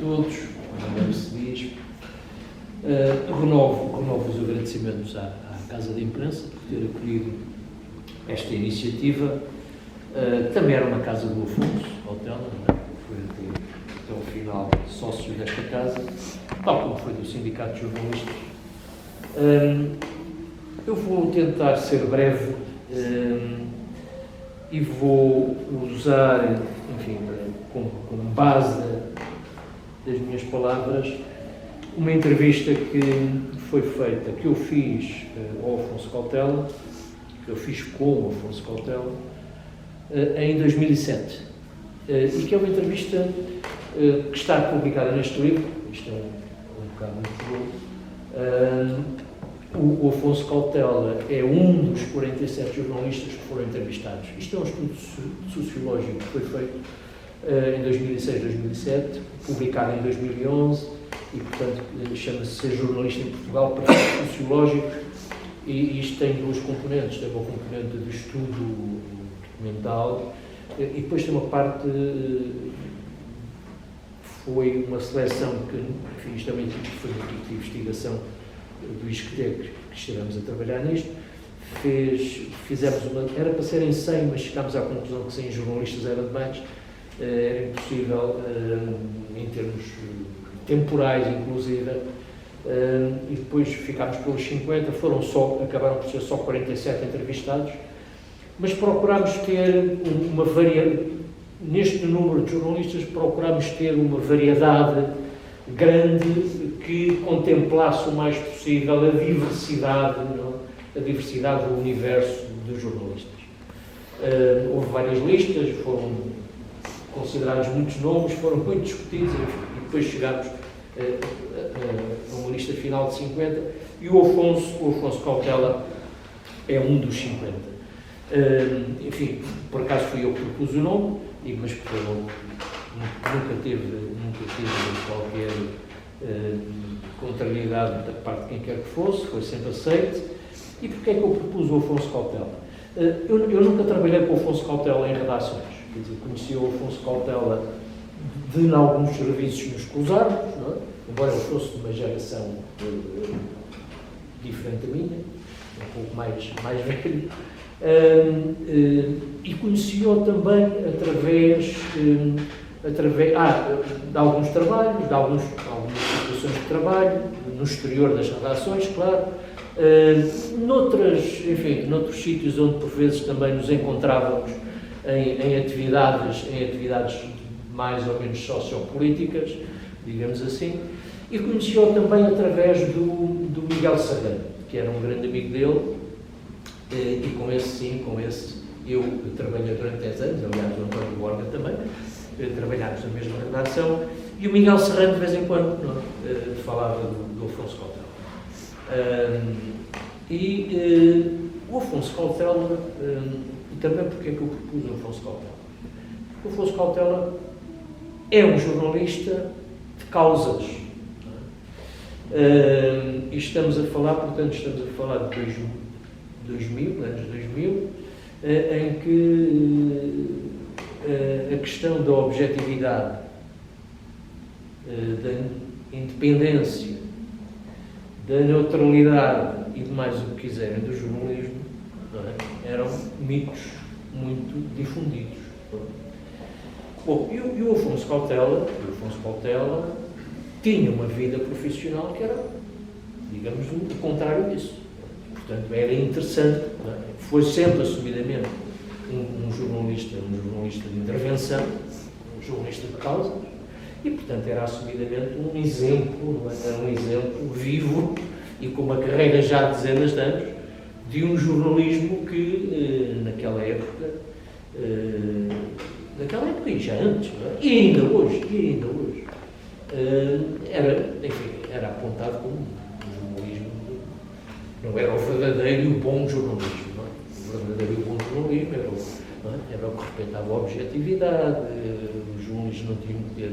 todos, como bem se diz. Renovo os agradecimentos à Casa de Imprensa por ter acolhido esta iniciativa. Também era uma casa do Afonso Cautela, foi até ao final sócio desta casa, tal como foi do Sindicato de Jornalistas. Eu vou tentar ser breve e vou usar, enfim, como base das minhas palavras, uma entrevista que foi feita, que eu fiz ao Afonso Cautela, que eu fiz com o Afonso Cautela, em 2007. E que é uma entrevista que está publicada neste livro. Isto é um bocado muito bom. O Afonso Cautela é um dos 47 jornalistas que foram entrevistados. Isto é um estudo sociológico que foi feito em 2006, 2007, publicado em 2011, e, portanto, chama-se Ser Jornalista em Portugal, perfil sociológico, e isto tem duas componentes. Tem uma componente de estudo documental, e depois tem uma parte, foi uma seleção que, enfim, isto também foi uma equipe de investigação do ISCTE, que estivemos a trabalhar nisto. Fizemos era para ser em 100, mas chegámos à conclusão que 100 jornalistas era demais, era impossível em termos temporais, inclusive, e depois ficámos pelos 50, acabaram por ser só 47 entrevistados, mas procurámos ter neste número de jornalistas, procurámos ter uma variedade grande que contemplasse o mais possível a diversidade do universo dos jornalistas. Houve várias listas, foram considerados muitos nomes, foram muito discutidos, e depois chegámos a uma lista final de 50, e o Afonso Cautela é um dos 50. Enfim, por acaso fui eu que propus o nome, mas nunca teve qualquer contrariedade da parte de quem quer que fosse, foi sempre aceito. E porquê é que eu propus o Afonso Cautela? Eu nunca trabalhei com o Afonso Cautela em redações, quer dizer, conheci o Afonso Cautela de alguns serviços nos cruzados, não é? Embora eu fosse de uma geração diferente da minha, um pouco mais velho, e conheci-o também através de alguns trabalhos, de algumas situações de trabalho, no exterior das redações, claro, noutros sítios onde por vezes também nos encontrávamos em atividades mais ou menos sociopolíticas, digamos assim, e conheci-o também através do Miguel Serrano, que era um grande amigo dele, e com esse eu trabalhei durante 10 anos, aliás, o António Borga também, trabalhámos na mesma redação, e o Miguel Serrano de vez em quando falava do Afonso Cautela. O Afonso Cautela, e também porque é que eu propus o Afonso Cautela? O Afonso Cautela é um jornalista de causas. E estamos a falar de 2000, anos 2000, em que a questão da objetividade, da independência, da neutralidade e de mais o que quiserem do jornalismo, eram mitos muito difundidos. Bom, e o Afonso Cautela tinha uma vida profissional que era, digamos, o contrário disso. Portanto, era interessante, foi sempre assumidamente um jornalista de intervenção, um jornalista de causas, e, portanto, era assumidamente um exemplo vivo e com uma carreira já de dezenas de anos de um jornalismo que, naquela época e já antes, e ainda hoje, era apontado como um jornalismo, não era o verdadeiro e o bom jornalismo. O verdadeiro e o bom jornalismo era o que respeitava a objetividade, os jornalistas não tinham que ter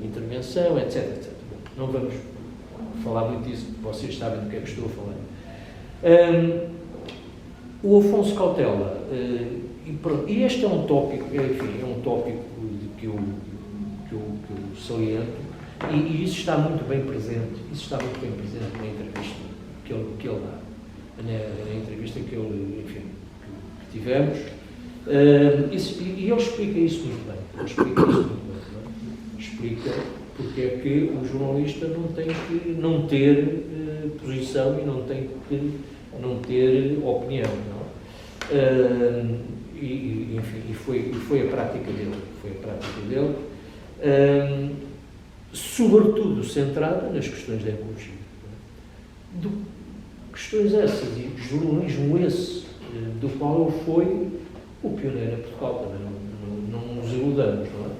intervenção, etc. Não vamos falar muito disso, vocês sabem do que é que estou a falar. O Afonso Cautela, e este é um tópico, que eu eu saliento, e isso está muito bem presente, na entrevista que ele dá, na entrevista que tivemos, e ele explica isso muito bem, explica porque é que o jornalista não tem que não ter posição e não tem que não ter opinião, não? E foi a prática dele, sobretudo centrada nas questões da ecologia. Questões essas e jornalismo esse, do qual ele foi o pioneiro em Portugal, também não nos iludamos, não é?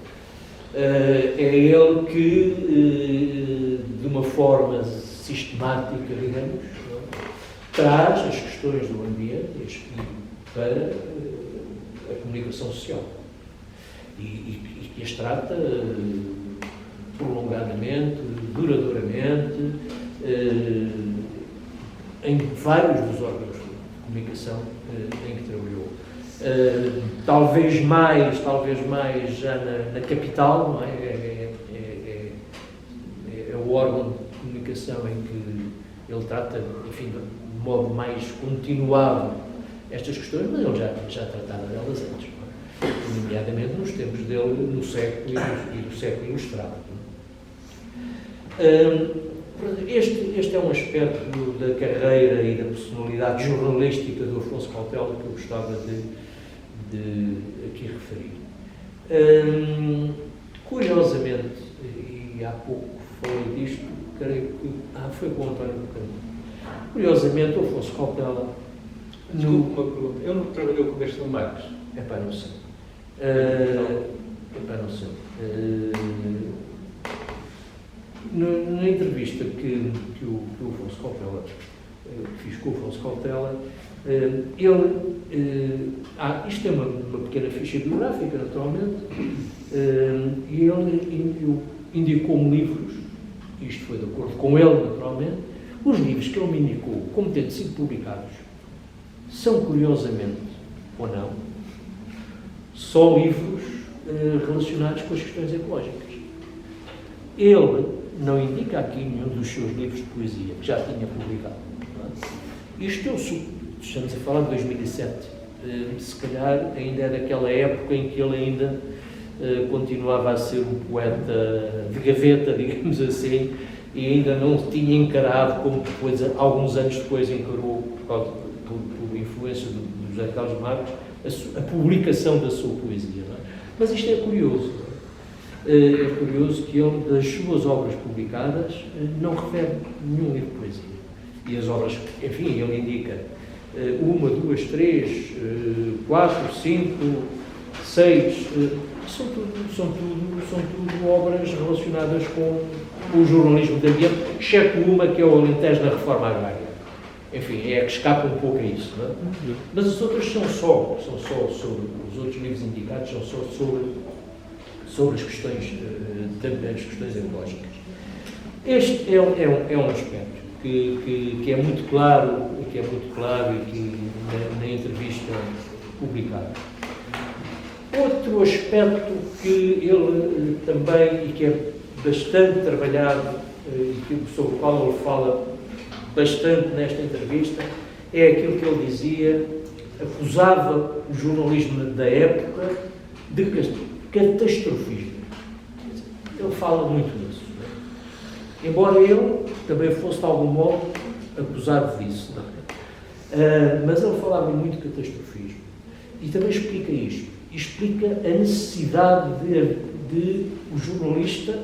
É ele que, de uma forma sistemática, digamos, traz as questões do ambiente para a comunicação social e que as trata prolongadamente, duradouramente, em vários dos órgãos de comunicação em que trabalhou. Talvez mais já na capital, não é? É o órgão de comunicação em que ele trata, enfim, de modo mais continuado estas questões, mas ele já tratava delas antes, não é? Nomeadamente nos tempos dele, no século e do século ilustrado. Este é um aspecto da carreira e da personalidade jornalística do Afonso Cautela que eu gostava de aqui referir. Curiosamente, e há pouco falei disto, creio que foi com o António Bucanino. Curiosamente, o Afonso Cautela... Desculpe uma pergunta. Eu não trabalhei com o Castelo Marques. Não sei. Não sei. Na entrevista que o Afonso Cautela fiz com o Afonso Cautela, isto é uma pequena ficha biográfica, naturalmente, e ele indicou-me livros, isto foi de acordo com ele, naturalmente. Os livros que ele me indicou, como tendo sido publicados, são, curiosamente, ou não, só livros relacionados com as questões ecológicas. Ele não indica aqui nenhum dos seus livros de poesia, que já tinha publicado. Isto estamos a falar de 2007. Se calhar ainda é daquela época em que ele ainda continuava a ser um poeta de gaveta, digamos assim, e ainda não tinha encarado, como depois, alguns anos depois encarou, por influência do José Carlos Marques, a publicação da sua poesia. Não é? Mas isto é curioso. É curioso que ele, das suas obras publicadas, não refere nenhum livro de poesia. E as obras, enfim, ele indica 1, 2, 3, 4, 5, 6, são tudo obras relacionadas com o jornalismo de ambiente, exceto uma que é o Alentejo na Reforma Agrária. Enfim, é que escapa um pouco a isso, não é? Mas as outras são só sobre, os outros livros indicados são só sobre as questões ecológicas. Este é um aspecto que é muito claro, e que na entrevista publicada. Outro aspecto que ele também, e que é bastante trabalhado, sobre o qual ele fala bastante nesta entrevista, é aquilo que ele dizia, acusava o jornalismo da época de catastrofismo. Ele fala muito disso. Não é? Embora ele também fosse, de algum modo, acusado disso. Não é? Mas ele falava muito de catastrofismo. E também explica isto. Explica a necessidade de o jornalista,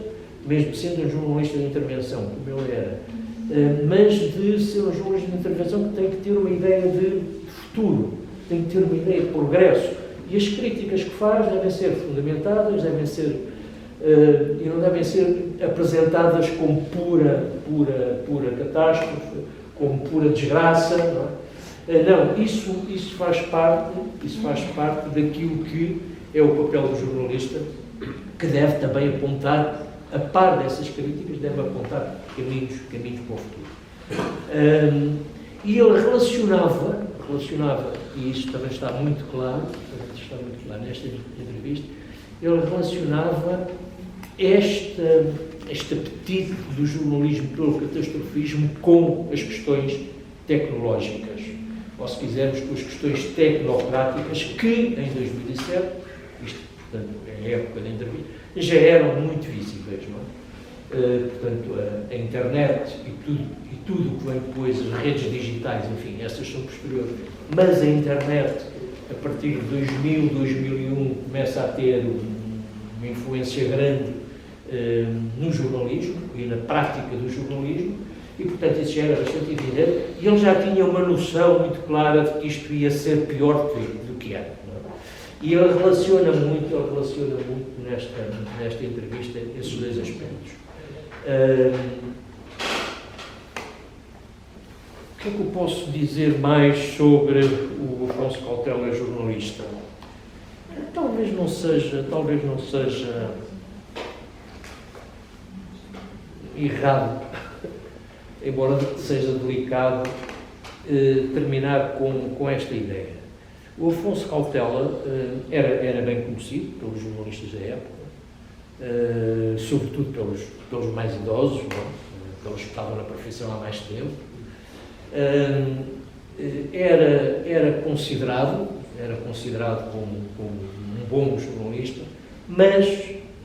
mesmo sendo um jornalista de intervenção, como ele era, mas de ser um jornalista de intervenção que tem que ter uma ideia de futuro, tem que ter uma ideia de progresso. E as críticas que faz devem ser fundamentadas, devem ser, e não devem ser apresentadas como pura catástrofe, como pura desgraça. Não é? Não, isso faz parte daquilo que é o papel do jornalista, que deve também apontar, a par dessas críticas, deve apontar caminhos para o futuro. E ele relacionava, e isto também está muito claro nesta entrevista, ele relacionava este apetite do jornalismo pelo catastrofismo com as questões tecnológicas, ou se quisermos, com as questões tecnocráticas que, em 2007, isto, portanto, é a época da entrevista, já eram muito visíveis, não é? Portanto, a internet e tudo o que vem depois, as redes digitais, enfim, essas são posteriores, mas a internet, a partir de 2000, 2001, começa a ter uma influência grande no jornalismo e na prática do jornalismo, e, portanto, isso já era bastante evidente, e ele já tinha uma noção muito clara de que isto ia ser pior do que era. Não é? E ele relaciona muito nesta entrevista esses dois aspectos. O que é que eu posso dizer mais sobre o Afonso Cautela, jornalista? Talvez não seja errado, embora seja delicado, terminar com esta ideia. O Afonso Cautela era bem conhecido pelos jornalistas da época, sobretudo pelos mais idosos, não? Pelos que estavam na profissão há mais tempo. Era considerado como um bom jornalista, mas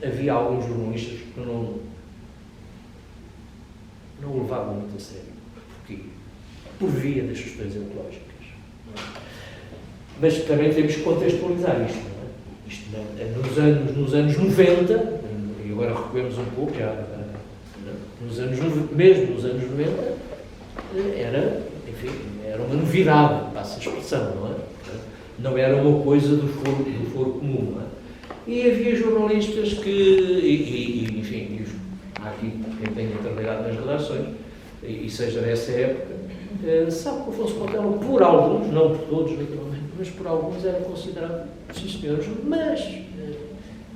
havia alguns jornalistas que não o levavam muito a sério. Porquê? Por via das questões ecológicas. Mas também temos que contextualizar isto, não é? Isto nos anos 90, e agora recuemos um pouco, mesmo nos anos 90, era uma novidade, passa a expressão, não é? Não era uma coisa do foro comum, não é? E havia jornalistas que, enfim, há aqui quem tenha trabalhado nas redações, e seja nessa época, sabe que o Afonso Cautela, por alguns, não por todos, naturalmente, mas por alguns era considerado, sim senhores, mas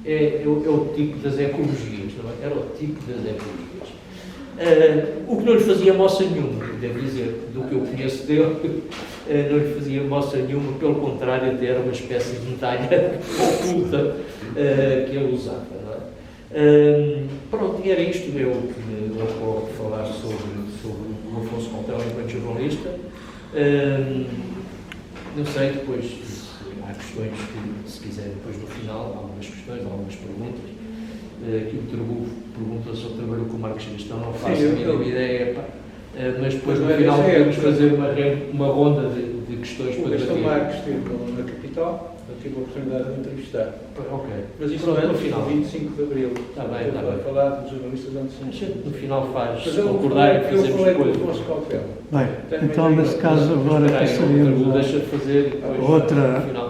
é o tipo das ecologias, não é? Era o tipo das ecologias. O que não lhe fazia moça nenhuma, devo dizer, do que eu conheço dele, não lhe fazia moça nenhuma, pelo contrário, até era uma espécie de medalha oculta que ele usava, não é? Pronto, e era isto eu que me ocorre falar sobre o Afonso Cautela enquanto jornalista. Não sei, depois há questões que, se quiser, depois no final, algumas questões, algumas perguntas. Aqui o Turbo perguntou se eu trabalho com o Marcos Gastão, não faço a mínima ideia, mas depois no final podemos fazer uma ronda de questões para debater. O Marcos esteve na capital, eu tive a oportunidade de entrevistar. Ok. Mas isso é no final, 25 de Abril. Está bem. Para falar dos jornalistas antes de... A gente no final faz concordar e fazemos coisas. Bem, então nesse caso agora passaríamos deixa de fazer outra. no final.